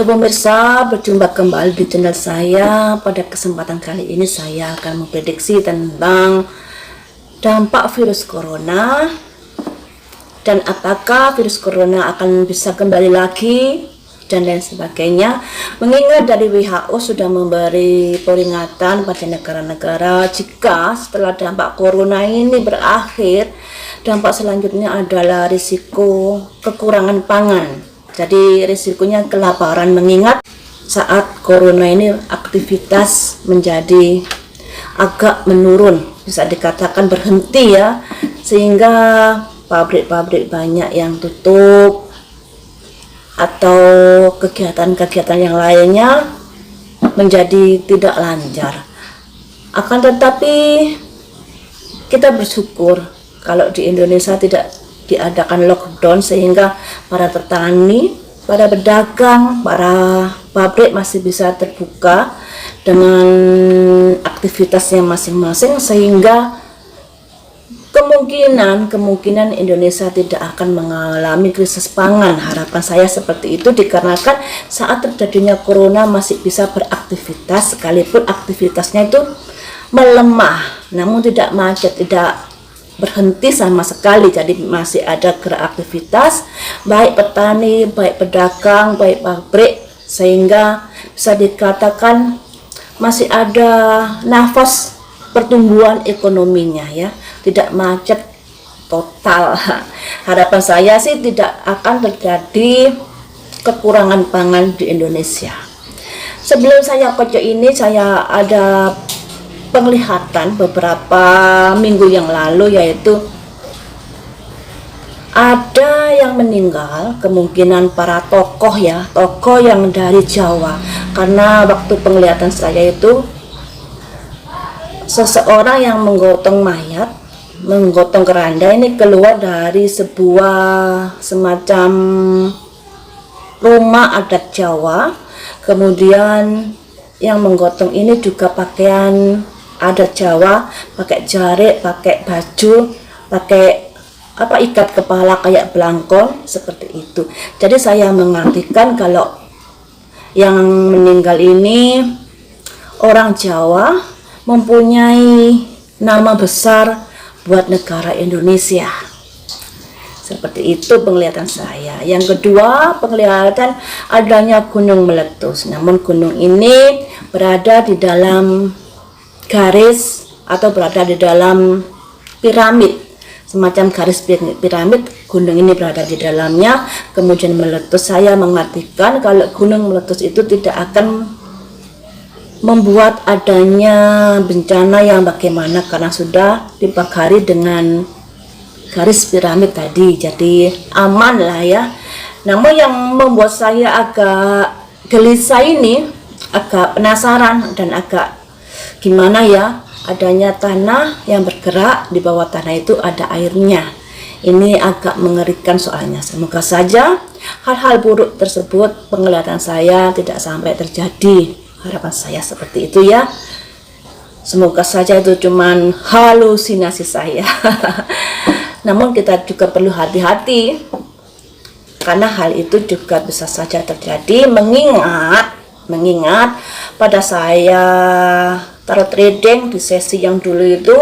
Halo pemirsa, berjumpa kembali di channel saya. Pada kesempatan kali ini saya akan memprediksi tentang dampak virus corona dan apakah virus corona akan bisa kembali lagi dan lain sebagainya. Mengingat dari WHO sudah memberi peringatan pada negara-negara jika setelah dampak corona ini berakhir, dampak selanjutnya adalah risiko kekurangan pangan. Jadi risikonya kelaparan, mengingat saat corona ini aktivitas menjadi agak menurun, bisa dikatakan berhenti ya, sehingga pabrik-pabrik banyak yang tutup atau kegiatan-kegiatan yang lainnya menjadi tidak lancar. Akan tetapi kita bersyukur kalau di Indonesia tidak diadakan lockdown, sehingga para petani, para pedagang, para pabrik masih bisa terbuka dengan aktivitasnya masing-masing, sehingga kemungkinan Indonesia tidak akan mengalami krisis pangan. Harapan saya seperti itu, dikarenakan saat terjadinya corona masih bisa beraktivitas, sekalipun aktivitasnya itu melemah, namun tidak macet, tidak berhenti sama sekali. Jadi masih ada gerak aktivitas, baik petani, baik pedagang, baik pabrik, sehingga bisa dikatakan masih ada nafas pertumbuhan ekonominya ya, tidak macet total. Harapan saya sih tidak akan terjadi kekurangan pangan di Indonesia. Sebelum saya pojok ini, saya ada penglihatan beberapa minggu yang lalu, yaitu ada yang meninggal, kemungkinan para tokoh ya, tokoh yang dari Jawa. Karena waktu penglihatan saya itu seseorang yang menggotong mayat, menggotong keranda ini keluar dari sebuah semacam rumah adat Jawa. Kemudian yang menggotong ini juga pakaian adat Jawa, pakai jarik, pakai baju, pakai ikat kepala kayak belangkon seperti itu. Jadi saya mengartikan kalau yang meninggal ini orang Jawa, mempunyai nama besar buat negara Indonesia. Seperti itu penglihatan saya. Yang kedua, penglihatan adanya gunung meletus. Namun gunung ini berada di dalam garis atau berada di dalam piramid, semacam garis piramid. Gunung ini berada di dalamnya, kemudian meletus. Saya mengartikan kalau gunung meletus itu tidak akan membuat adanya bencana yang bagaimana, karena sudah dibagari dengan garis piramid tadi, jadi aman lah ya. Namun yang membuat saya agak gelisah ini, agak penasaran dan agak gimana ya, adanya tanah yang bergerak, di bawah tanah itu ada airnya. Ini agak mengerikan soalnya. Semoga saja hal-hal buruk tersebut penglihatan saya tidak sampai terjadi. Harapan saya seperti itu ya. Semoga saja itu cuman halusinasi saya. Namun kita juga perlu hati-hati, karena hal itu juga bisa saja terjadi, mengingat pada saya taruh trading di sesi yang dulu itu,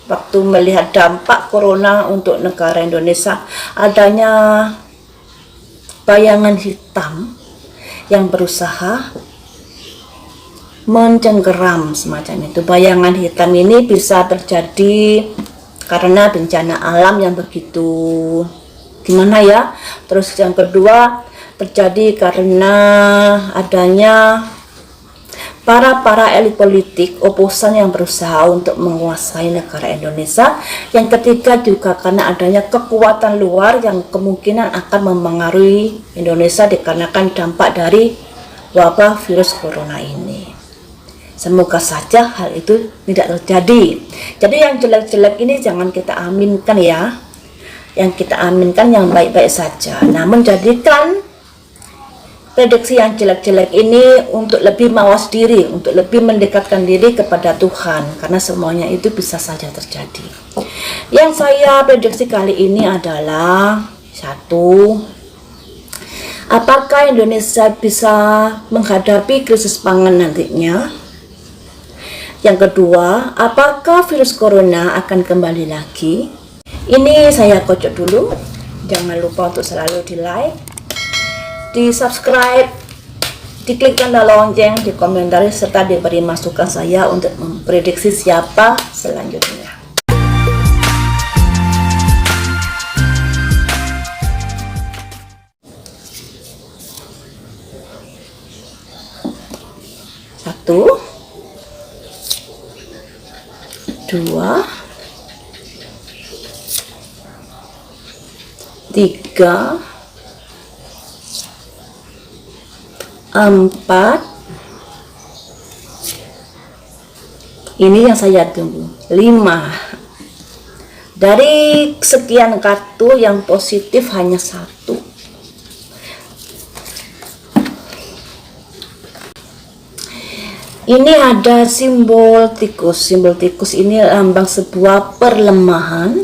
waktu melihat dampak corona untuk negara Indonesia, adanya bayangan hitam yang berusaha mencengkeram semacam itu. Bayangan hitam ini bisa terjadi karena bencana alam yang begitu gimana ya. Terus yang kedua, terjadi karena adanya para elit politik oposan yang berusaha untuk menguasai negara Indonesia. Yang ketiga juga karena adanya kekuatan luar yang kemungkinan akan mempengaruhi Indonesia dikarenakan dampak dari wabah virus corona ini. Semoga saja hal itu tidak terjadi. Jadi yang jelek-jelek ini jangan kita aminkan ya. Yang kita aminkan yang baik-baik saja. Namun jadikan prediksi yang jelek-jelek ini untuk lebih mawas diri, untuk lebih mendekatkan diri kepada Tuhan, karena semuanya itu bisa saja terjadi. Yang saya prediksi kali ini adalah satu, Apakah Indonesia bisa menghadapi krisis pangan nantinya? Yang kedua, apakah virus corona akan kembali lagi? Ini saya kocok dulu. Jangan lupa untuk selalu di like, di subscribe, diklik tanda lonceng, dikomentari, serta diberi masukan saya untuk memprediksi siapa selanjutnya. Satu, dua, tiga, empat. Ini yang saya tunggu. 5. Dari sekian kartu yang positif hanya 1. Ini ada simbol tikus. Simbol tikus ini lambang sebuah perlemahan.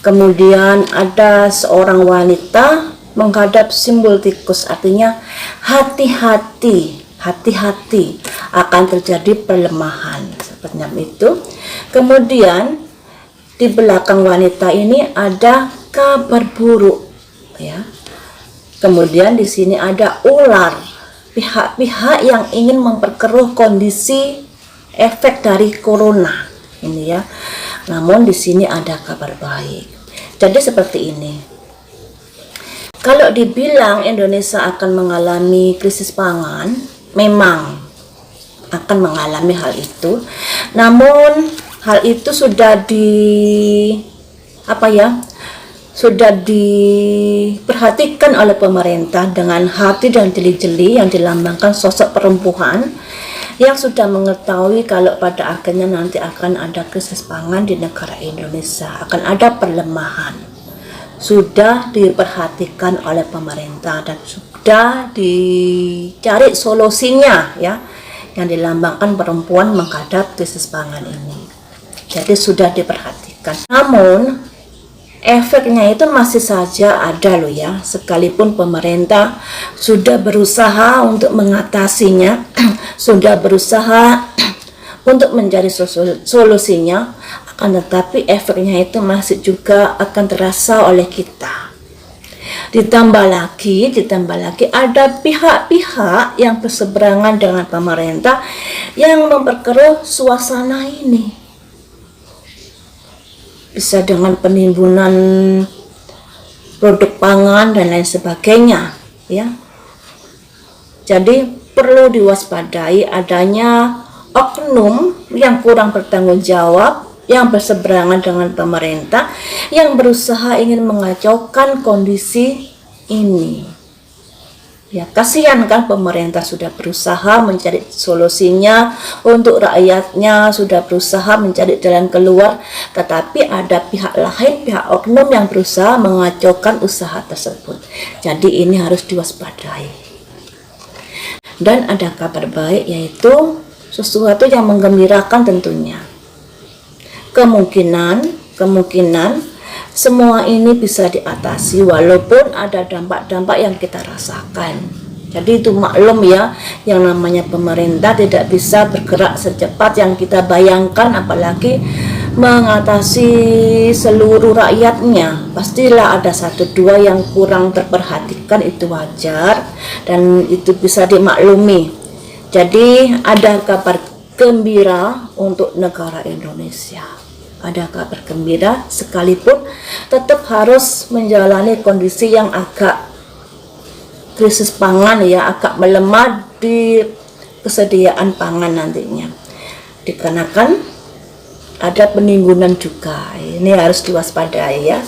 Kemudian ada seorang wanita menghadap simbol tikus, artinya hati-hati, hati-hati akan terjadi pelemahan seperti itu. Kemudian di belakang wanita ini ada kabar buruk, ya. Kemudian di sini ada ular, pihak-pihak yang ingin memperkeruh kondisi efek dari corona ini, ya. Namun di sini ada kabar baik. Jadi seperti ini. Kalau dibilang Indonesia akan mengalami krisis pangan, memang akan mengalami hal itu. Namun hal itu sudah sudah diperhatikan oleh pemerintah dengan hati dan jeli-jeli yang dilambangkan sosok perempuan yang sudah mengetahui kalau pada akhirnya nanti akan ada krisis pangan di negara Indonesia, akan ada pelemahan. Sudah diperhatikan oleh pemerintah dan sudah dicari solusinya, ya, yang dilambangkan perempuan menghadap krisis pangan ini. Jadi sudah diperhatikan. Namun efeknya itu masih saja ada loh, ya. Sekalipun pemerintah sudah berusaha untuk mengatasinya, sudah berusaha untuk mencari solusinya, akan tetapi efeknya itu masih juga akan terasa oleh kita. Ditambah lagi ada pihak-pihak yang berseberangan dengan pemerintah yang memperkeruh suasana ini. Bisa dengan penimbunan produk pangan dan lain sebagainya, ya. Jadi perlu diwaspadai adanya oknum yang kurang bertanggung jawab, yang berseberangan dengan pemerintah, yang berusaha ingin mengacaukan kondisi ini. Ya, kasihan kan, pemerintah sudah berusaha mencari solusinya untuk rakyatnya, sudah berusaha mencari jalan keluar, tetapi ada pihak lain, pihak oknum yang berusaha mengacaukan usaha tersebut. Jadi ini harus diwaspadai. Dan ada kabar baik, yaitu sesuatu yang menggembirakan tentunya. Kemungkinan semua ini bisa diatasi walaupun ada dampak-dampak yang kita rasakan. Jadi itu maklum, ya, yang namanya pemerintah tidak bisa bergerak secepat yang kita bayangkan, apalagi mengatasi seluruh rakyatnya. Pastilah ada 1-2 yang kurang terperhatikan, itu wajar dan itu bisa dimaklumi. Jadi ada kabar gembira untuk negara Indonesia. Ada kabar gembira, sekalipun tetap harus menjalani kondisi yang agak krisis pangan, ya, agak melemah di kesediaan pangan nantinya, dikarenakan ada penimbunan juga. Ini harus diwaspadai, ya.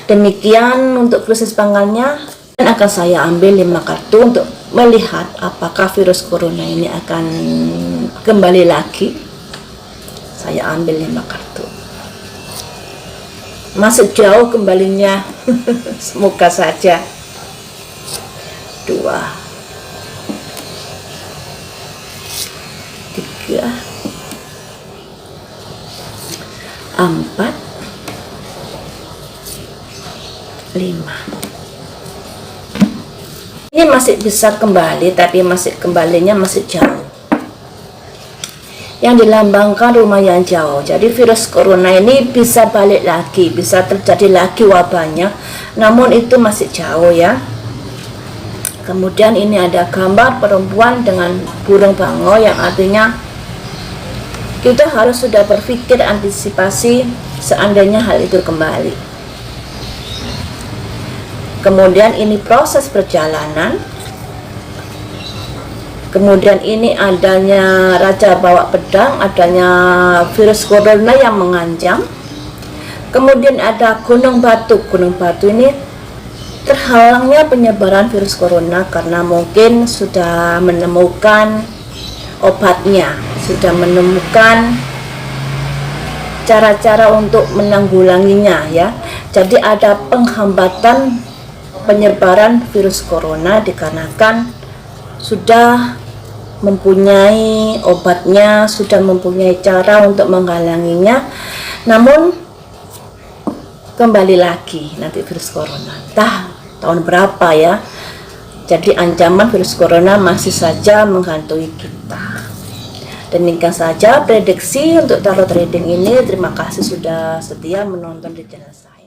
Demikian untuk krisis pangannya. Dan akan saya ambil 5 kartu untuk melihat apakah virus corona ini akan kembali lagi. Saya ambil 5 kartu. Masih jauh kembalinya. Semoga saja. 2, 3, 4, 5. Ini Ini masih bisa kembali, tapi kembalinya masih jauh. Yang dilambangkan rumah yang jauh. Jadi virus corona ini bisa balik lagi, bisa terjadi lagi wabahnya, namun itu masih jauh ya. Kemudian ini ada gambar perempuan dengan burung bango, yang artinya kita harus sudah berpikir antisipasi seandainya hal itu kembali. Kemudian ini proses perjalanan. Kemudian ini adanya raja bawa pedang, adanya virus corona yang mengancam. Kemudian ada gunung batu. Gunung batu ini terhalangnya penyebaran virus corona karena mungkin sudah menemukan obatnya, sudah menemukan cara-cara untuk menanggulanginya ya. Jadi ada penghambatan penyebaran virus corona dikarenakan sudah mempunyai obatnya, sudah mempunyai cara untuk menghalanginya. Namun kembali lagi nanti virus corona, entah tahun berapa ya. Jadi ancaman virus corona masih saja menghantui kita. Demikian saja prediksi untuk tarot reading ini. Terima kasih sudah setia menonton di channel saya.